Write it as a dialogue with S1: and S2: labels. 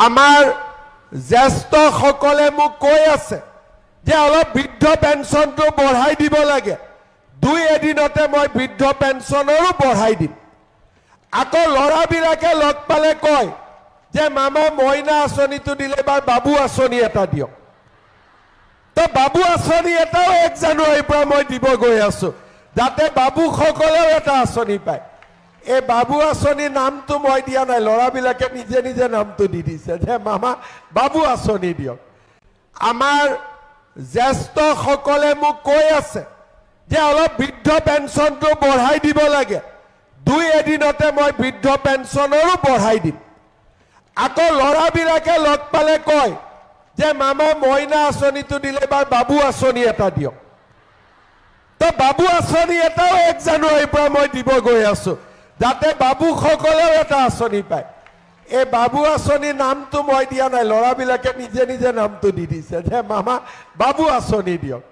S1: আমাৰ জ্যেষ্ঠসকলে মোক কৈ আছে যে অলপ বৃদ্ধ পেঞ্চনটো বঢ়াই দিব লাগে। দুই এদিনতে মই বৃদ্ধ পেঞ্চনৰো বঢ়াই দিম। আকৌ ল'ৰাবিলাকে লগ পালে কয় যে মামা মইনা আঁচনিটো দিলে বা বাবু আঁচনি এটা দিয়ক। তো বাবু আঁচনি এটাও 1 জানুৱাৰীৰ পৰা মই দিব গৈ আছো, যাতে বাবুসকলেও এটা আঁচনি পায়। এই বাবু আঁচনিৰ নামটো মই দিয়া নাই, ল'ৰাবিলাকে নিজে নিজে নামটো দি দিছে যে মামা বাবু আঁচনি দিয়ক। আমাৰ জ্যেষ্ঠসকলে মোক কৈ আছে যে অলপ বৃদ্ধ পেঞ্চনটো বঢ়াই দিব লাগে। দুই এদিনতে মই বৃদ্ধ পেঞ্চনৰো বঢ়াই দিম। আকৌ ল'ৰাবিলাকে লগ পালে কয় যে মামা মইনা আঁচনিটো দিলে বা বাবু আঁচনি এটা দিয়ক। তো বাবু আঁচনি এটাও 1 জানুৱাৰীৰ পৰা মই দিব গৈ আছো, যাতে বাবুসকলেও এটা আঁচনি পায়। এই বাবু আঁচনিৰ নামটো মই দিয়া নাই, ল'ৰাবিলাকে নিজে নিজে নামটো দি দিছে যে মামা বাবু আঁচনি দিয়ক।